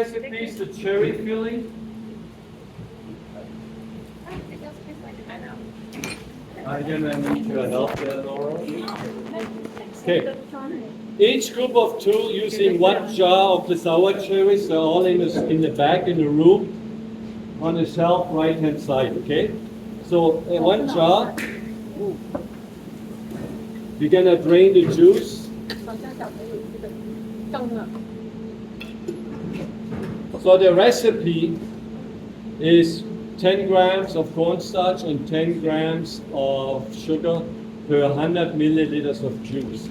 recipe is the cherry filling. I can need your help there, Laura. Okay. Each group of two using one jar of the sour cherries. They're all in the back in the room on the shelf right hand side. Okay. So in one jar, you're gonna drain the juice. So the recipe is 10 grams of cornstarch and 10 grams of sugar per 100 milliliters of juice.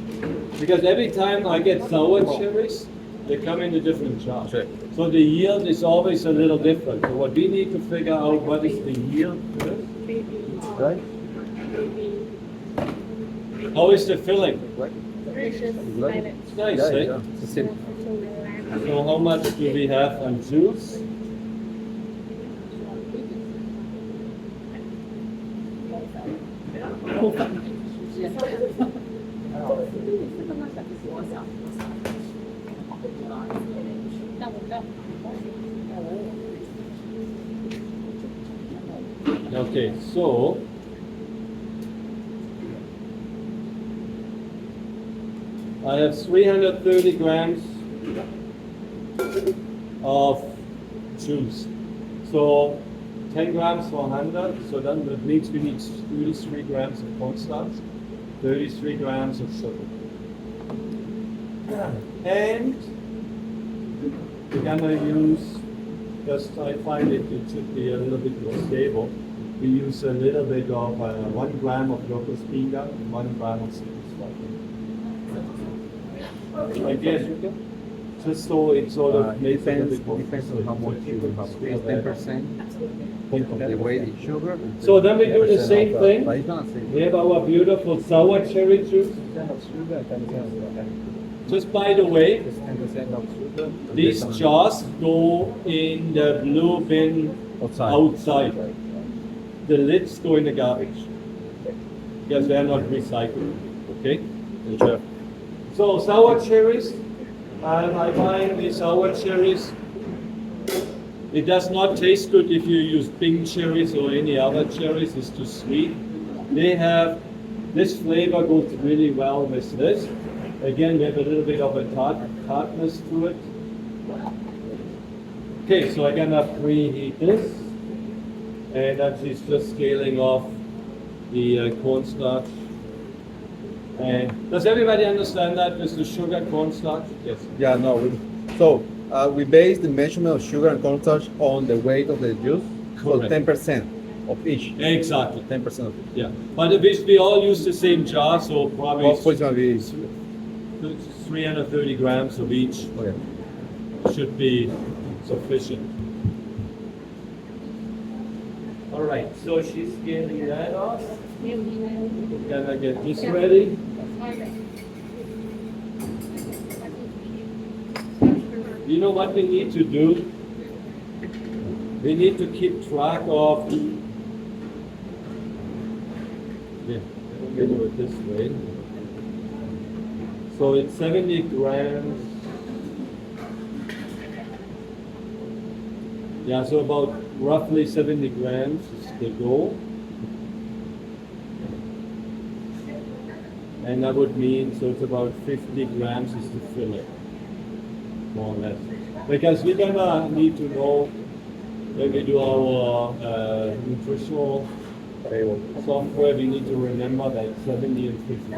Because every time I get sour cherries, they come in a different jar. Sure. So the yield is always a little different. So what we need to figure out what is the yield first. Right? How is the filling? Right? It's nice, eh? It's it. So how much do we have on juice? Okay, so I have 330 grams of juice. So 10 grams for 100, so then that means we need 33 grams of cornstarch, 33 grams of sugar. And we're gonna use, just I find it should be a little bit more stable. We use a little bit of 1 gram of locust pinga and 1 gram of citrus flavour. Again, just so it sort of makes it a bit more. Depends on how much you have. 10% of the weight is sugar. So then we do the 10% same of thing. But it's not the same. We have our beautiful sour cherry juice. 10% of sugar, 10% of Just by the way, 10% of sugar. these jars go in the blue bin outside. The lids go in the garbage because they're not recycled. Okay? Sure. So sour cherries, and I find the sour cherries, it does not taste good if you use pink cherries or any other cherries, it's too sweet. They have, this flavor goes really well with this. Again, we have a little bit of a tartness to it. Okay, so I'm gonna preheat this. And that is just scaling off the cornstarch. And does everybody understand that with the sugar cornstarch? Yes. Yeah, no. We base the measurement of sugar and cornstarch on the weight of the juice. So Correct. 10% of each. Exactly. 10% of each. Yeah. But we all use the same jar, so probably Which one we 330 grams of each Okay. should be sufficient. All right, so she's scaling that off. Gonna get this ready. You know what we need to do? We need to keep track of. Yeah, we'll do it this way. So it's 70 grams. Yeah, so about roughly 70 grams is the goal. And that would mean, so it's about 50 grams is the filling, more or less. Because we're gonna need to know when we do our nutritional software, we need to remember that 70 and 50.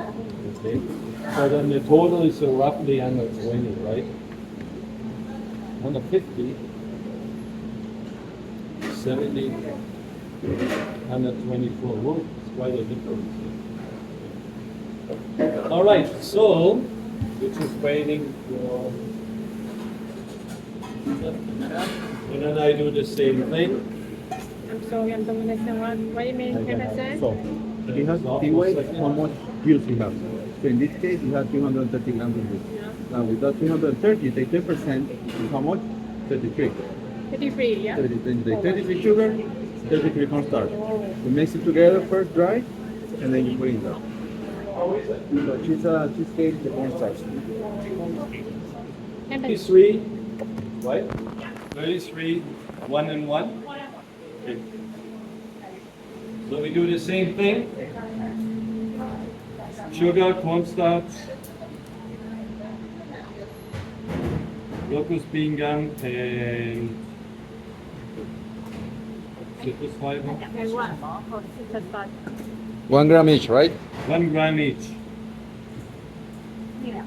Okay? So then the total is roughly 120, right? 150. 70, 124. Whoa, it's quite a difference. All right, so we're just waiting for. And then I do the same thing. I'm sorry, I'm doing this one. What do you mean, can I say? So, you have the weight, how much juice you have. So in this case, you have 230 grams of juice. Now with that 230, you take 10%, how much? 33. 53, yeah? 33 sugar, 33 cornstarch. You mix it together first dry, and then you put it down. So cheesecake, the cornstarch. 53 right? 33, 1 and 1. Okay. So we do the same thing. Sugar, cornstarch, locust bean gum, and citrus fiber. And what? Oh, citrus fiber. 1 gram each, right? 1 gram each. Yeah.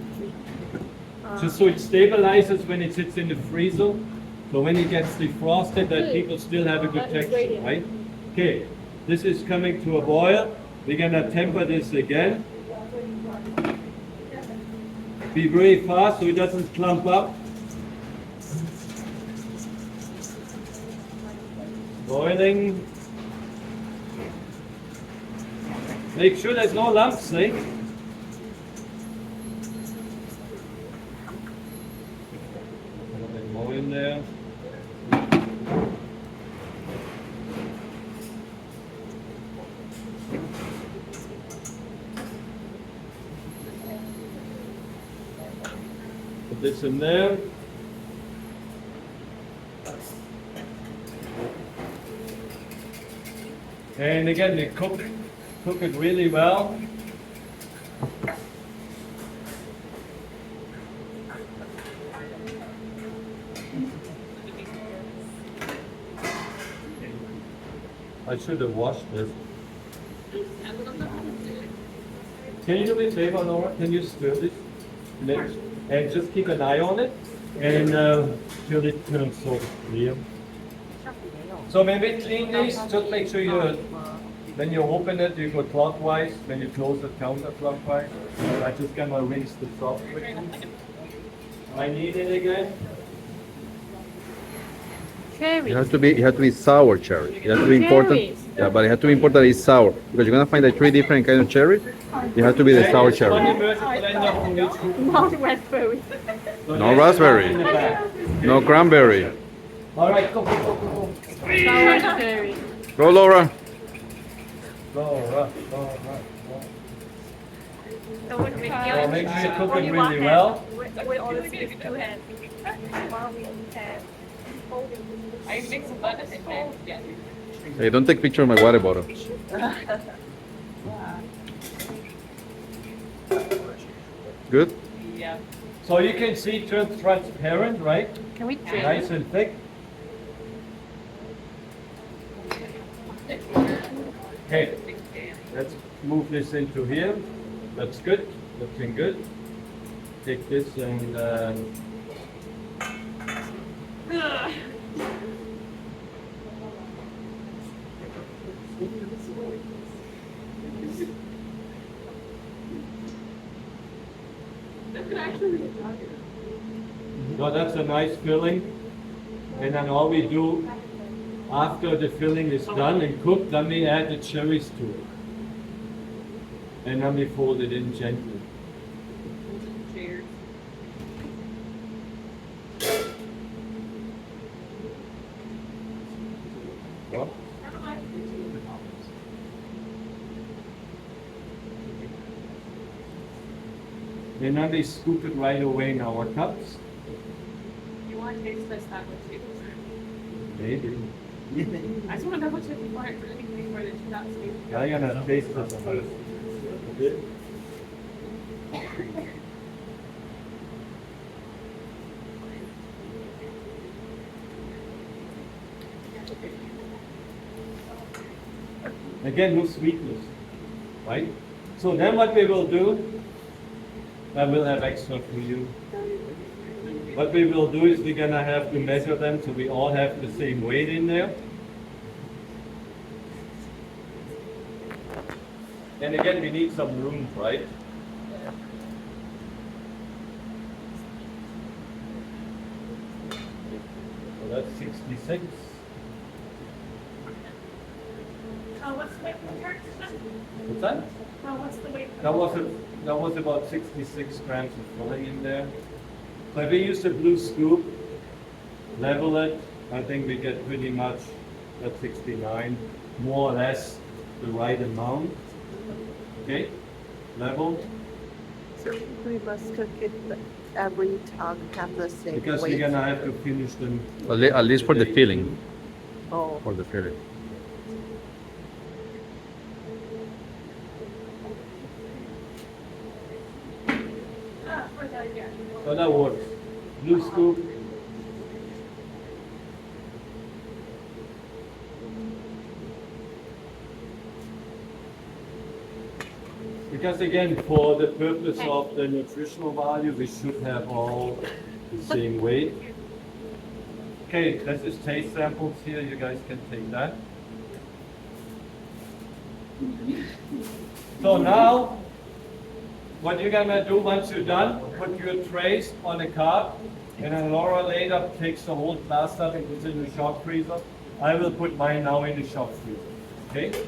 Just so it stabilizes when it sits in the freezer. So when it gets defrosted, that people still have a good That is texture, great. right? Okay, this is coming to a boil. We're gonna temper this again. Be very fast so it doesn't clump up. Boiling. Make sure there's no lumps, eh? More in there. Put this in there. And again, they cook it really well. I should have washed this. Can you do me a favor, Laura? Can you stir this next? And just keep an eye on it and till it turns sort of clear. So when we clean these, just make sure when you open it, you go clockwise. When you close it, counterclockwise. I just gonna rinse the top quickly. I need it again. Cherry. It has to be sour cherry. It has to be important. Cherries. Yeah, but it has to be important that it's sour because you're gonna find like 3 different kinds of cherry. It has to be the sour One cherry. immersion blender from each group. Not raspberry. So No there's raspberry. in the back. No cranberry. All right, go. Sour cherry. Go, Laura. Go. So what So make sure you cook it really well. We always use 2 hands. While we have I mix some butter and then, yeah. Hey, don't take picture of my water bottle. Good? Yeah. So you can see it turns transparent, right? Can we drink? Nice and thick. Okay, let's move this into here. That's good, looking good. Take this and no, that's a nice filling. And then all we do after the filling is done and cooked, then we add the cherries to it. And then we fold it in gently. Cheers. What? And then we scoop it right away in our cups. You want to taste this that way too? Maybe. I just want to double check before it really before the two dots do. I'm gonna taste this first. Okay. Again, no sweetness, right? So then what we will do, I will have extra for you. What we will do is we're gonna have to measure them so we all have the same weight in there. And again, we need some room, right? So that's 66. What's the weight for church? What's that? What's the weight? That was about 66 grams of filling in there. So if we use the blue scoop, level it, I think we get pretty much at 69, more or less the right amount. Okay, level. We must cook it every tug have the same Because weight? we're gonna have to finish them. At least for the filling. Oh, For the filling. So that works. Blue scoop. Because again, for the purpose of the nutritional value, we should have all the same weight. Okay, this is taste samples here. You guys can take that. So now, what you're gonna do once you're done, put your trays on the cart, and then Laura later takes the whole glass stuff and puts it in the shop freezer. I will put mine now in the shop freezer. Okay?